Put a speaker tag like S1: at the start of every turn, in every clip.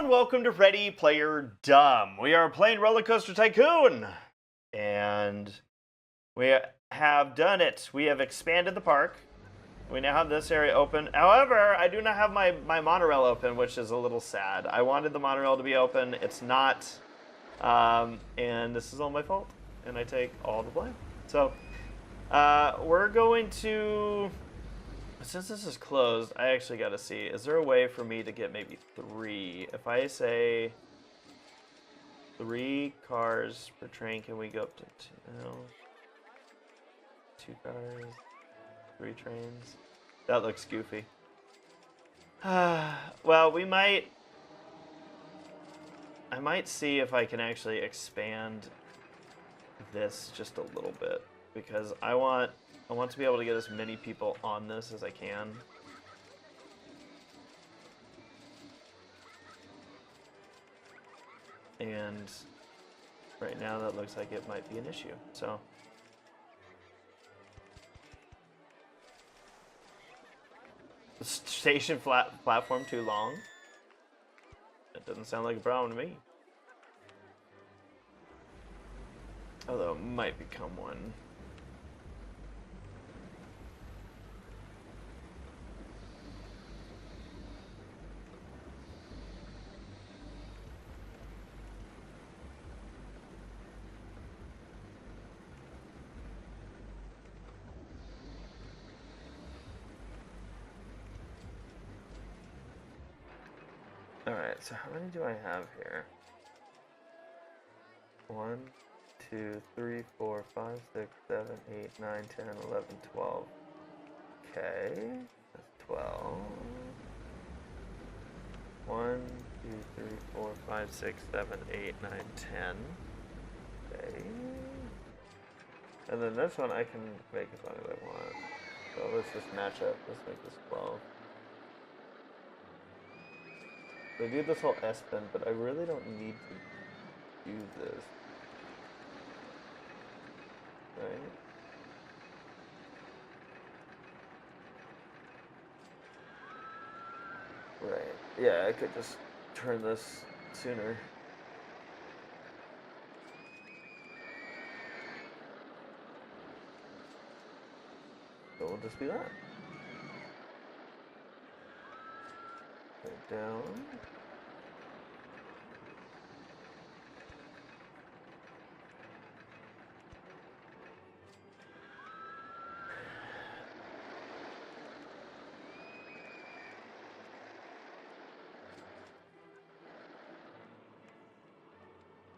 S1: and welcome to Ready Player Dumb. We are playing Roller Coaster Tycoon, and we have done it. We have expanded the park. We now have this area open. However, I do not have my monorail open, which is a little sad. I wanted the monorail to be open. It's not, and this is all my fault, and I take all the blame. So, we're going to... Since this is closed, I actually got to see, is there a way for me to get maybe 3? If I say 3 cars per train, can we go up to 2 cars, 3 trains? That looks goofy. Well, I might see if I can actually expand this just a little bit, because I want to be able to get as many people on this as I can. And right now that looks like it might be an issue. So the station platform too long? That doesn't sound like a problem to me. Although it might become one. Alright, so how many do I have here? 1, 2, 3, 4, 5, 6, 7, 8, 9, 10, 11, 12. Okay, that's 12. 1, 2, 3, 4, 5, 6, 7, 8, 9, 10. Okay. And then this one I can make as long as I want. So let's just match up. Let's make this 12. I do this whole S-bend, but I really don't need to do this. Right? Right. Yeah, I could just turn this sooner. So we'll just do that. Go down.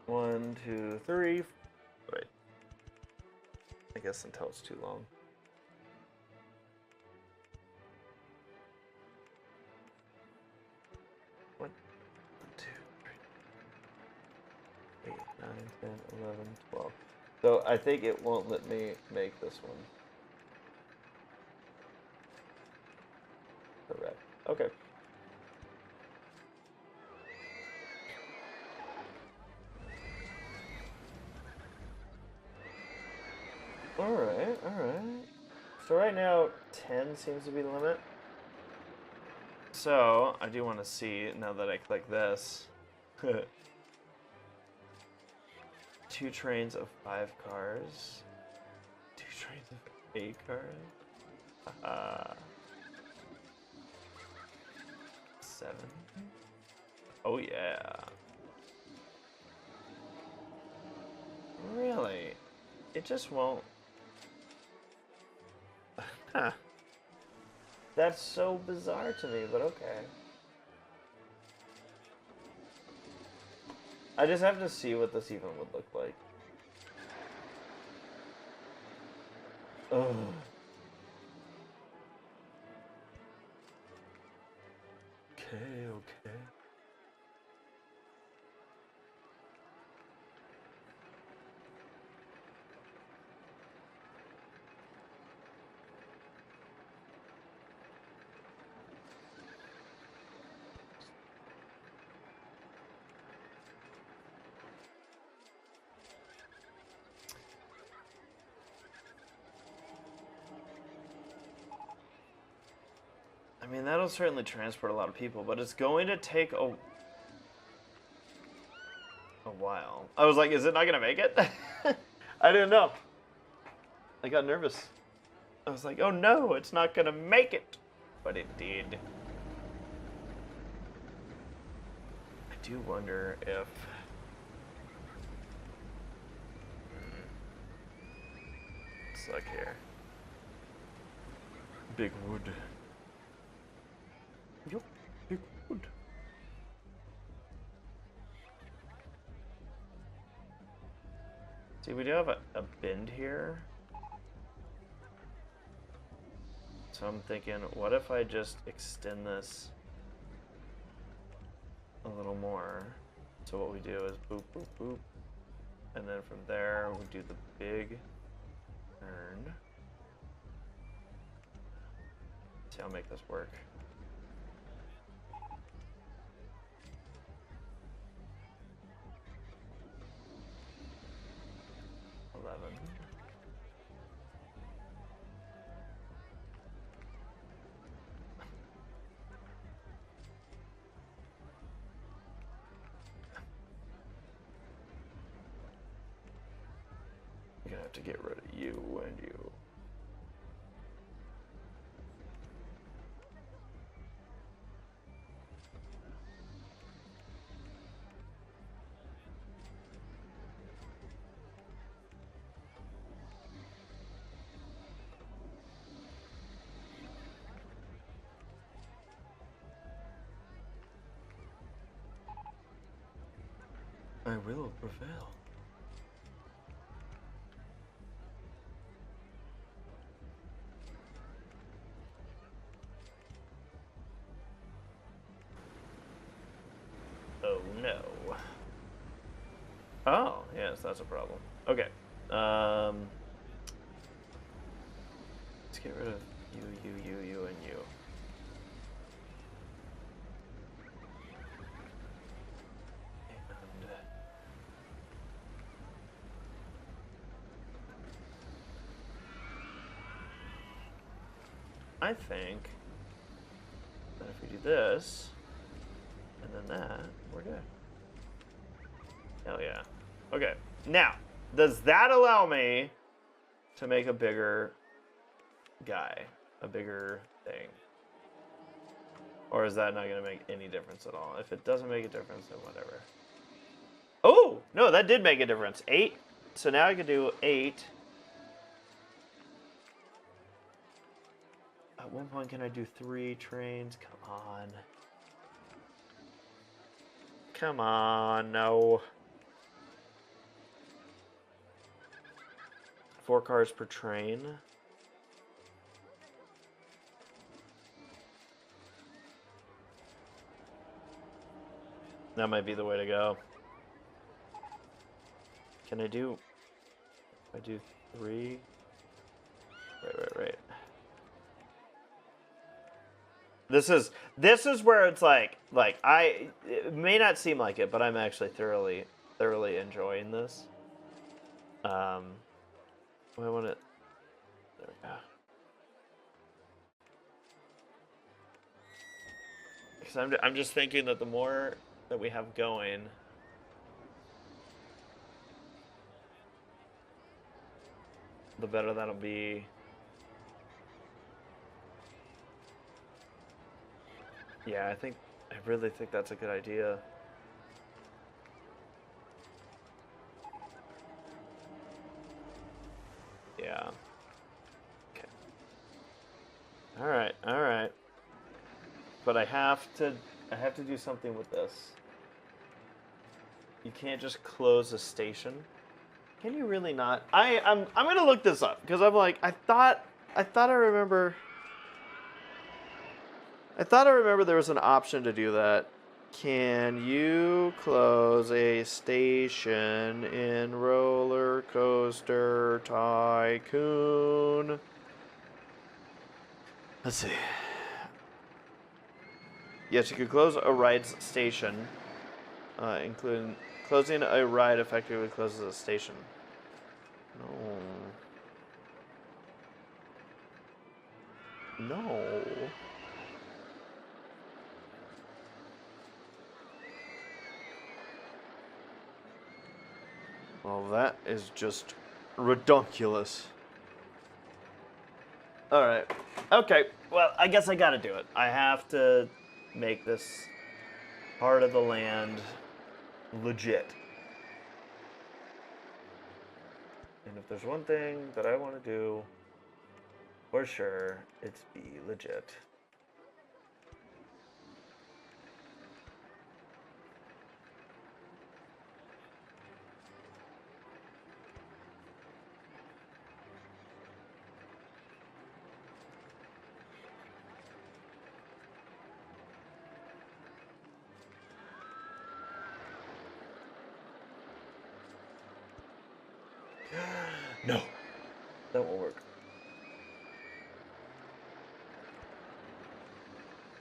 S1: One, 2, 3. Wait. I guess until it's too long. One, 2, 3, 8, 9, 10, 11, 12. So I think it won't let me make this one. Correct. Okay. Alright. So right now, 10 seems to be the limit. So, I do want to see, now that I click this, 2 trains of 5 cars, 2 trains of 8 cars, 7. Oh yeah. Really? It just won't. That's so bizarre to me, but okay. I just have to see what this even would look like. Ugh. Okay. I mean, that'll certainly transport a lot of people, but it's going to take a while. I was like, is it not gonna make it? I didn't know. I got nervous. I was like, oh no, it's not gonna make it. But it did. I do wonder if... Let's look here. Big wood. Yup, big wood. See, we do have a bend here. So I'm thinking, what if I just extend this a little more? So what we do is boop, boop, boop. And then from there, we do the big turn. See, I'll make this work. You're gonna have to get rid of you and you. I will prevail. Oh no. Oh, yes, that's a problem. Okay. Let's get rid of you, and you. And I think that if we do this, and then that, we're good. Hell yeah. Okay, now, does that allow me to make a bigger guy, a bigger thing? Or is that not going to make any difference at all? If it doesn't make a difference, then whatever. Oh, no, that did make a difference. 8. So now I can do 8. At one point, can I do 3 trains? Come on. Come on, no. 4 cars per train. That might be the way to go. Can I do... If I do 3... Right. This is where it's like it may not seem like it, but I'm actually thoroughly enjoying this. I want it. There we go. Because I'm just thinking that the more that we have going, the better that'll be. Yeah, I really think that's a good idea. Yeah. Okay. All right. But I have to do something with this. You can't just close a station. Can you really not? I'm gonna look this up because I'm like I thought I remember there was an option to do that. Can you close a station in Roller Coaster Tycoon? Let's see. Yes, you can close a ride station, including closing a ride effectively closes a station. No. Well, that is just redonkulous. Alright. Okay. Well, I guess I gotta do it. I have to make this part of the land legit. And if there's one thing that I want to do, for sure, it's be legit. No, that won't work.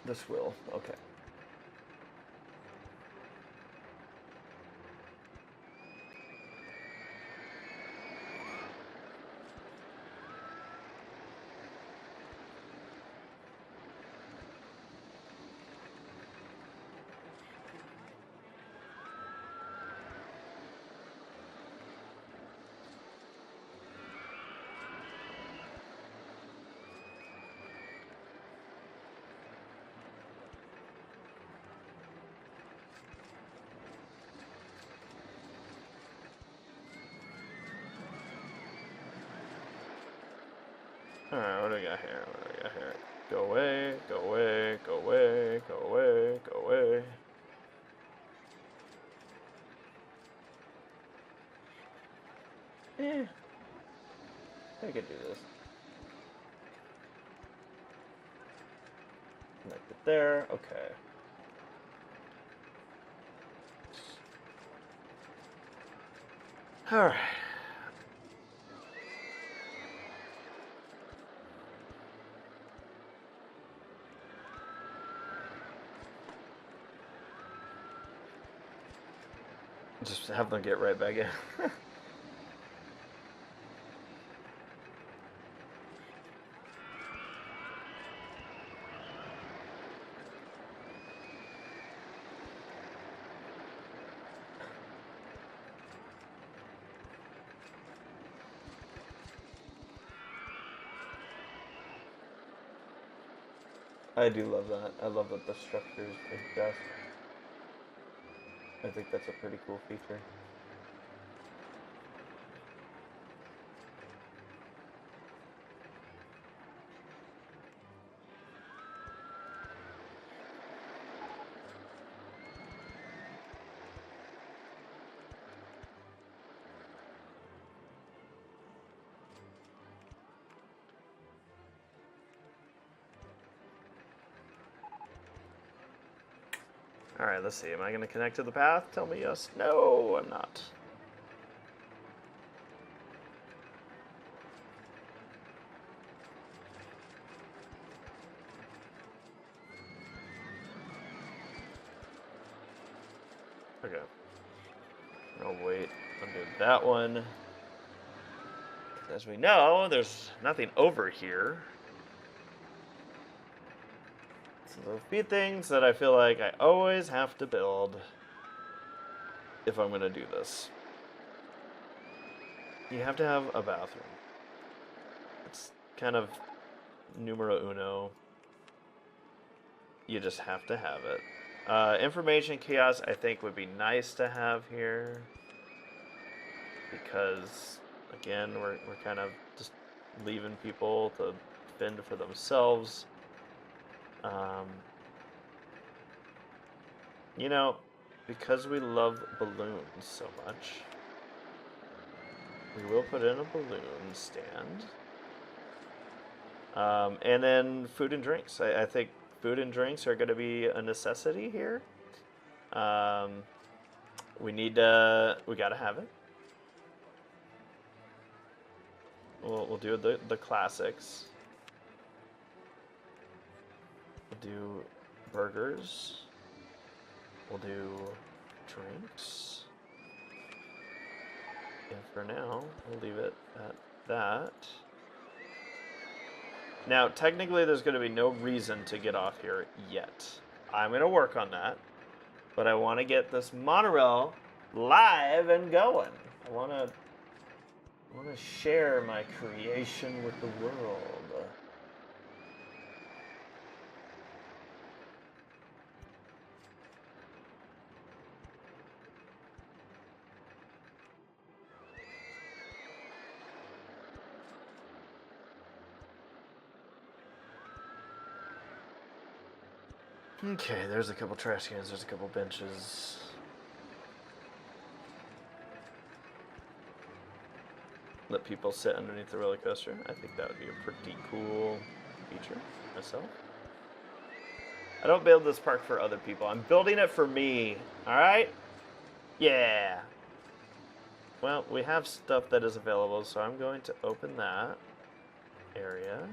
S1: This will, okay. Alright, what do we got here? What do we got here? Go away, go away, go away, go away, go away. I could do this. Connect it there, okay. Alright. Just have them get right back in. I do love that. I love that the structures adjust. I think that's a pretty cool feature. Alright, let's see. Am I going to connect to the path? Tell me yes. No, I'm not. Okay. I'll wait. I'll do that one. As we know, there's nothing over here. So a few things that I feel like I always have to build if I'm going to do this. You have to have a bathroom. It's kind of numero uno. You just have to have it. Information kiosk I think would be nice to have here. Because, again, we're kind of just leaving people to fend for themselves. You know, because we love balloons so much, we will put in a balloon stand. And then food and drinks. I think food and drinks are going to be a necessity here. We gotta have it. We'll do the classics. We'll do burgers. We'll do drinks. And for now, we'll leave it at that. Now, technically, there's going to be no reason to get off here yet. I'm going to work on that. But I want to get this monorail live and going. I wanna share my creation with the world. Okay, there's a couple trash cans, there's a couple benches. Let people sit underneath the roller coaster. I think that would be a pretty cool feature myself. I don't build this park for other people. I'm building it for me. Alright? Yeah. Well, we have stuff that is available, so I'm going to open that area.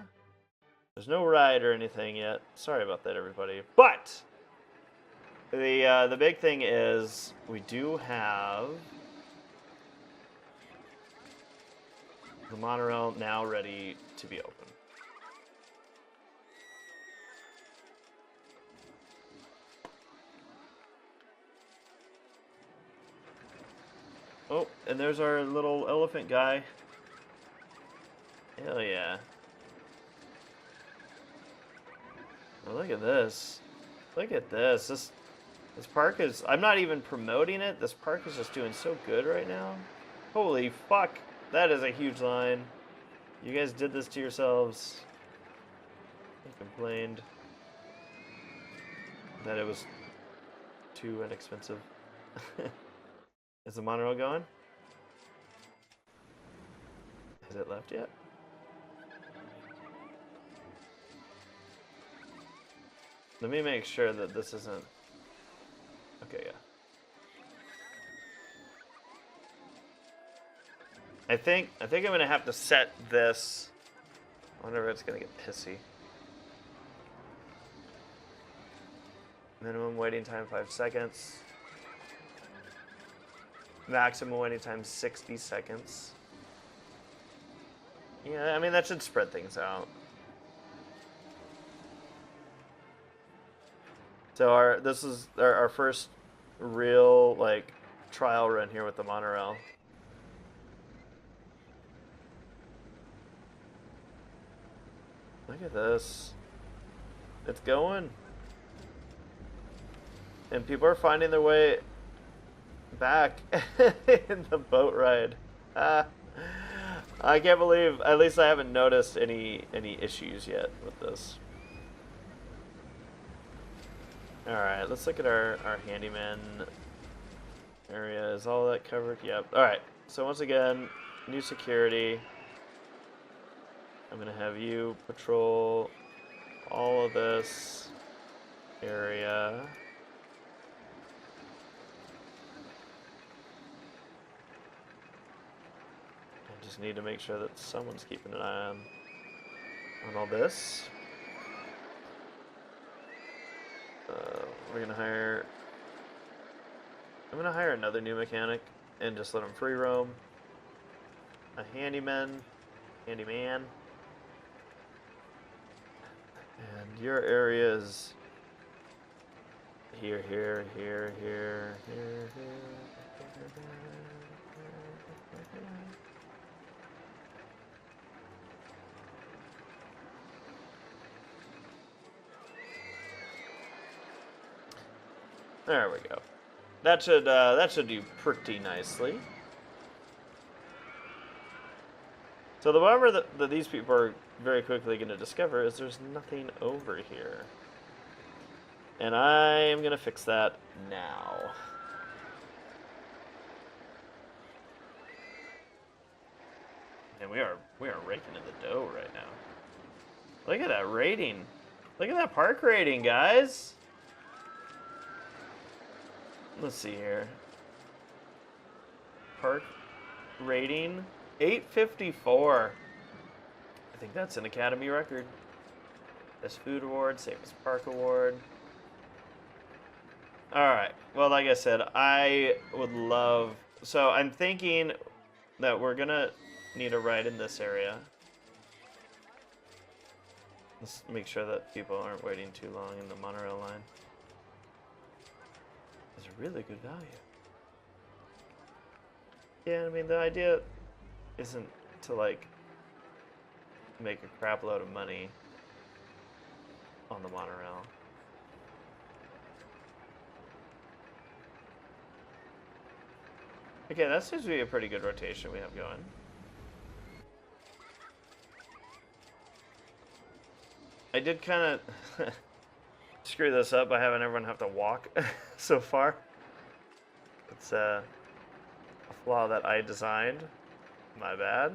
S1: There's no ride or anything yet. Sorry about that, everybody. But the big thing is we do have the monorail now ready to be open. Oh, and there's our little elephant guy. Hell yeah. Oh, look at this. Look at this. This park is... I'm not even promoting it. This park is just doing so good right now. Holy fuck. That is a huge line. You guys did this to yourselves. You complained that it was too inexpensive. Is the monorail going? Has it left yet? Let me make sure that this isn't... Okay, yeah. I think I'm gonna have to set this. I wonder if it's gonna get pissy. Minimum waiting time 5 seconds. Maximum waiting time 60 seconds. Yeah, I mean that should spread things out. So this is our first real like trial run here with the monorail. Look at this. It's going. And people are finding their way back in the boat ride. I can't believe, at least I haven't noticed any issues yet with this. Alright, let's look at our handyman area. Is all that covered? Yep. Alright, so once again, new security. I'm going to have you patrol all of this area. I just need to make sure that someone's keeping an eye on all this. We're gonna hire. I'm gonna hire another new mechanic and just let him free roam. A handyman. And your area is here. There we go. That should do pretty nicely. So the bummer that these people are very quickly going to discover is there's nothing over here. And I am going to fix that now. And we are raking in the dough right now. Look at that rating. Look at that park rating, guys. Let's see here. Park rating 854. I think that's an Academy record. Best Food Award, Safest Park Award. Alright, well, like I said, I would love... So I'm thinking that we're gonna need a ride in this area. Let's make sure that people aren't waiting too long in the monorail line. It's a really good value. Yeah, I mean, the idea isn't to, like, make a crap load of money on the monorail. Okay, that seems to be a pretty good rotation we have going. I did kind of screw this up by having everyone have to walk so far. It's a flaw that I designed. My bad.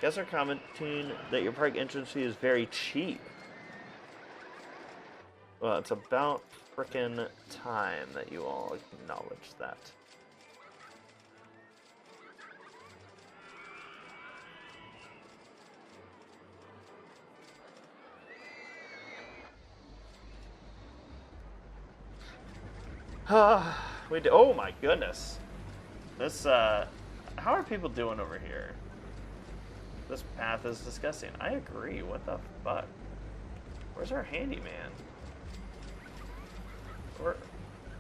S1: Guests are commenting that your park entrance fee is very cheap. Well, it's about frickin' time that you all acknowledge that. Oh my goodness. This, how are people doing over here? This path is disgusting. I agree. What the fuck? Where's our handyman?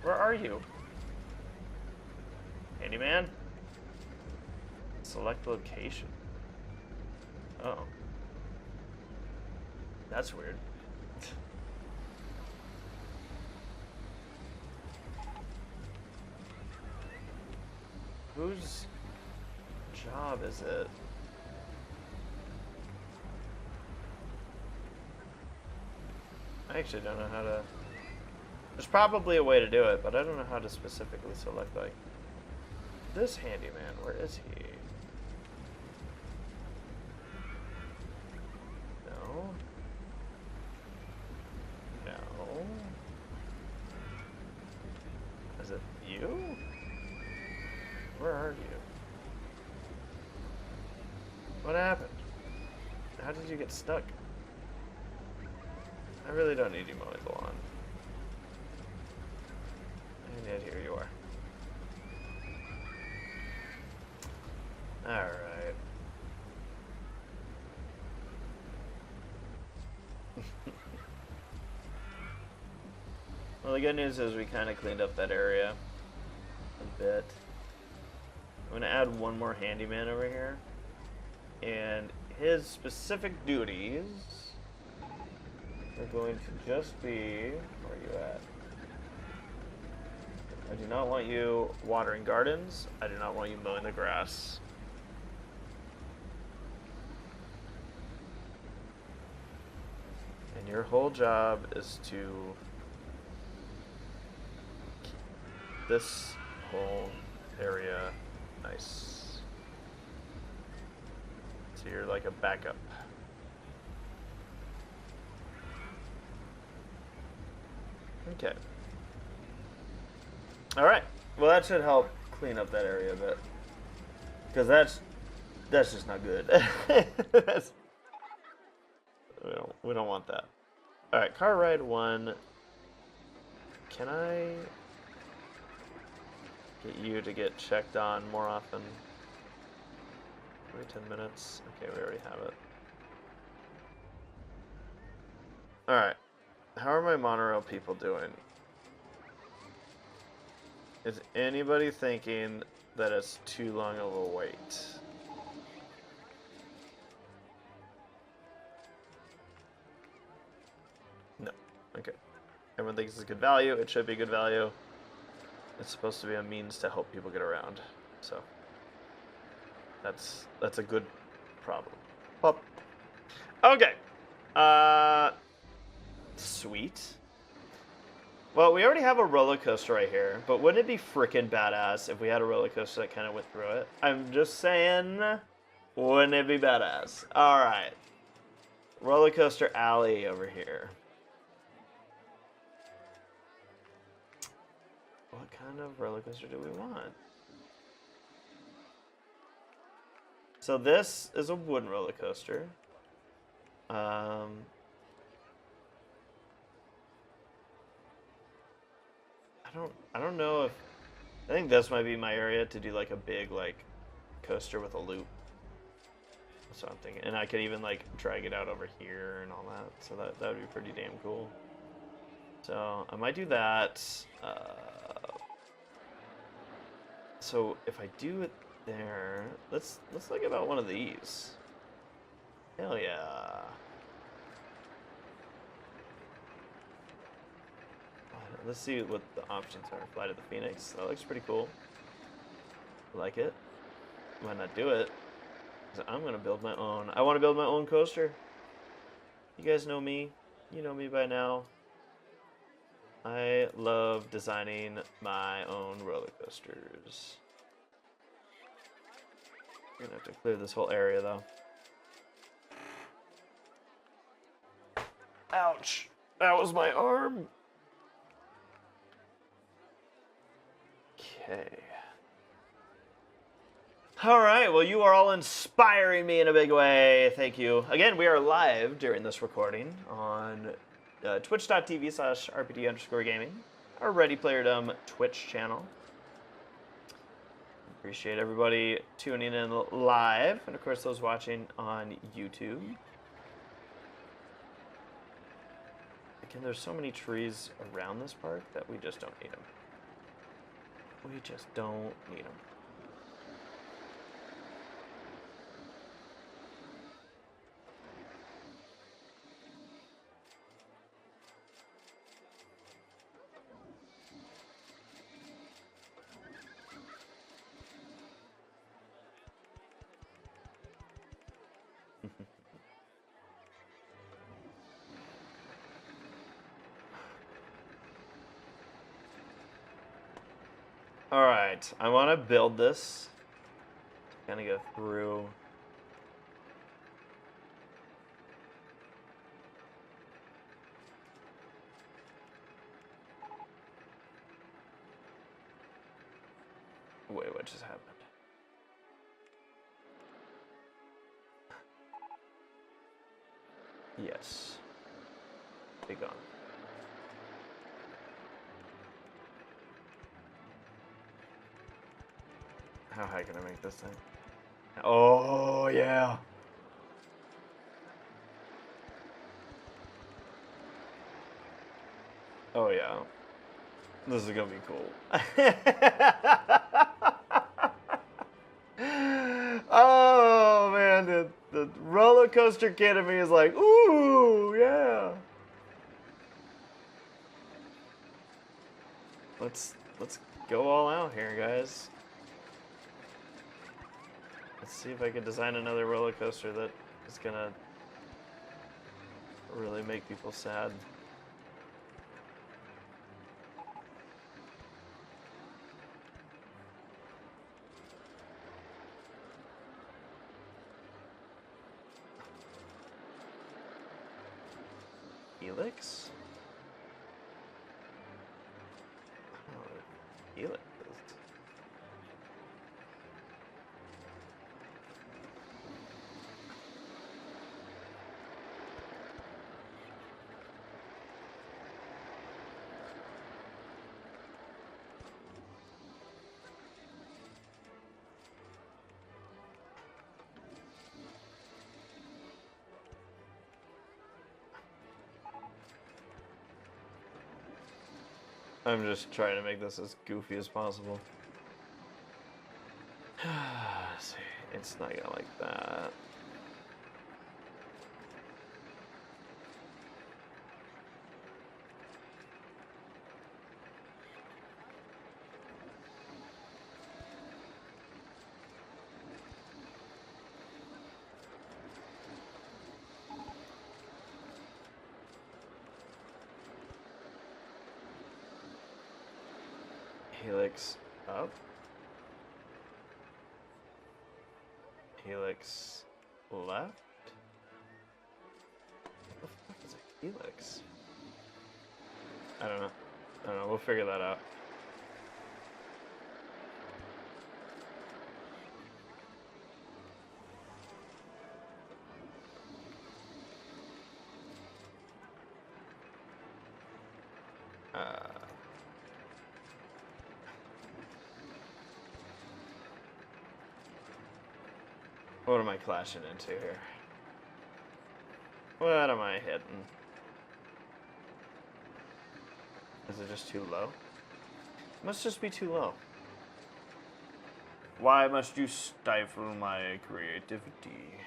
S1: Where are you? Handyman? Select location. Oh. That's weird. Whose job is it? I actually don't know how to... There's probably a way to do it, but I don't know how to specifically select, like, this handyman. Where is he? No. No. Is it you? Where are you? What happened? How did you get stuck? I really don't need you mowing the lawn. And yet here you are. Alright. Well, the good news is we kind of cleaned up that area a bit. I'm going to add one more handyman over here. And his specific duties are going to just be... Where are you at? I do not want you watering gardens. I do not want you mowing the grass. And your whole job is to keep this whole area nice. So you're like a backup. Okay. Alright. Well, that should help clean up that area a bit. Because that's just not good. We don't want that. Alright, car ride 1. Can I get you to get checked on more often? Every 10 minutes. Okay, we already have it. Alright. How are my monorail people doing? Is anybody thinking that it's too long of a wait? No. Okay. Everyone thinks it's good value. It should be good value. It's supposed to be a means to help people get around. So that's a good problem. Pop. Okay. Sweet. Well, we already have a roller coaster right here, but wouldn't it be freaking badass if we had a roller coaster that kind of went through it? I'm just saying, wouldn't it be badass? All right. Roller coaster alley over here. What kind of roller coaster do we want? So this is a wooden roller coaster. I don't know if... I think this might be my area to do like a big like coaster with a loop. That's what I'm thinking. And I could even like drag it out over here and all that. So that would be pretty damn cool. So I might do that. So if I do it there, let's think about one of these. Hell yeah. Let's see what the options are. Fly to the Phoenix. That looks pretty cool. Like it. Might not do it. I'm gonna build my own. I want to build my own coaster. You guys know me. You know me by now. I love designing my own roller coasters. We're gonna have to clear this whole area though. Ouch! That was my arm! Okay. Alright, well you are all inspiring me in a big way. Thank you. Again, we are live during this recording on twitch.tv/rpd_gaming, our Ready Player Dumb Twitch channel. Appreciate everybody tuning in live, and of course those watching on YouTube. Again, there's so many trees around this park that we just don't need them. We just don't need them. All right, I want to build this. Kind of go through. Wait, what just happened? Yes. Be gone. How high can I make this thing? Oh, yeah. Oh, yeah. This is gonna be cool. Oh, man. The roller coaster kid in me is like, ooh, yeah. Let's go all out here, guys. Let's see if I can design another roller coaster that is gonna really make people sad. Helix? Oh, Helix. I'm just trying to make this as goofy as possible. Let's see, it's not gonna like that. Helix up. Helix left. What the fuck is a helix? I don't know. We'll figure that out. What am I clashing into here? What am I hitting? Is it just too low? It must just be too low. Why must you stifle my creativity?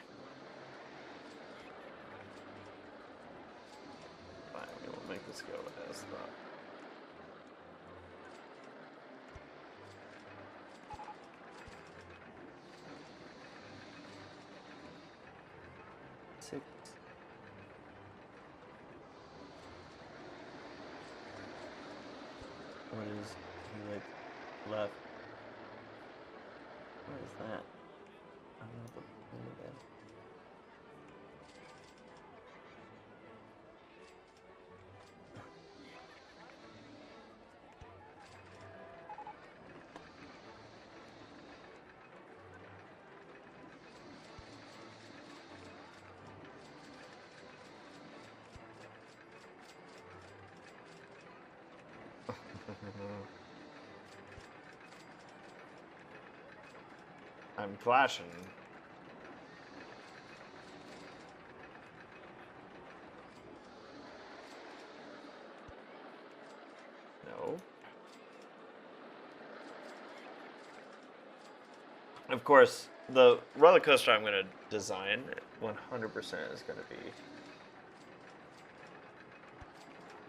S1: Fine, we will make this go as thought. Six. What is he like left? What is that? I don't know what the name of that. I'm clashing. No. Of course, the roller coaster I'm going to design 100% is going to be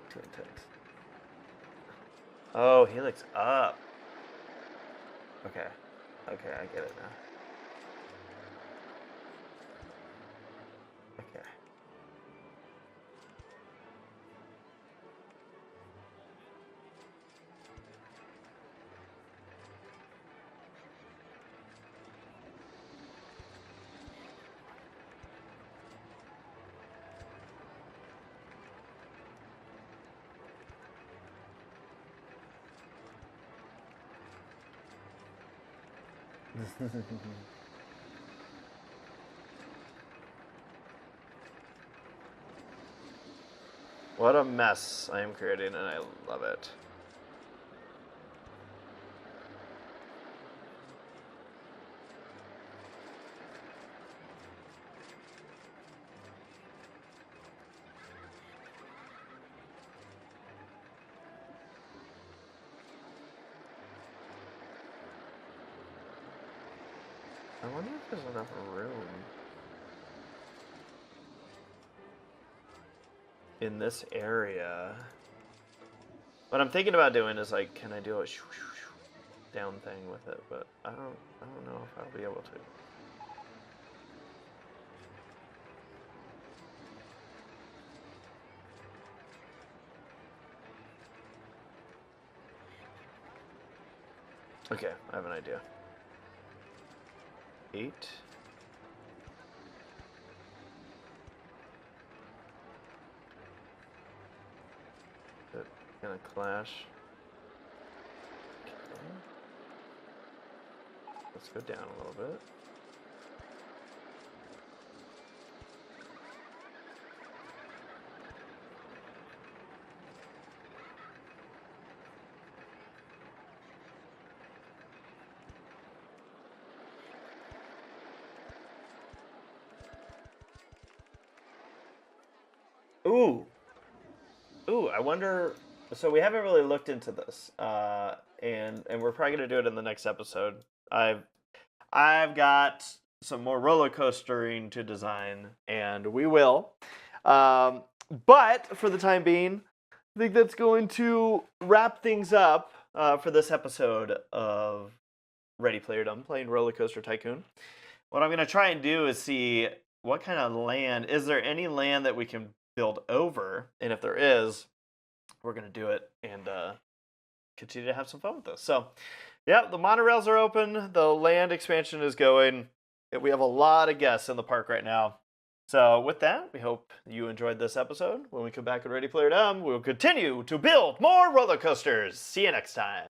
S1: too intense. Oh, he looks up. Okay. Okay, I get it now. Okay. What a mess I am creating, and I love it. I wonder if there's enough room in this area. What I'm thinking about doing is like, can I do a down thing with it? But I don't know if I'll be able to. Okay, I have an idea. 8. It's gonna clash. Okay. Let's go down a little bit. Ooh. Ooh, I wonder. So we haven't really looked into this, and we're probably gonna do it in the next episode. I've got some more roller coastering to design, and we will. But for the time being, I think that's going to wrap things up for this episode of Ready Player Dumb playing Roller Coaster Tycoon. What I'm gonna try and do is see what kind of land. Is there any land that we can build over? And if there is, we're going to do it and continue to have some fun with this. So, yeah, the monorails are open. The land expansion is going. We have a lot of guests in the park right now. So, with that, we hope you enjoyed this episode. When we come back at Ready Player Dumb, we'll continue to build more roller coasters. See you next time.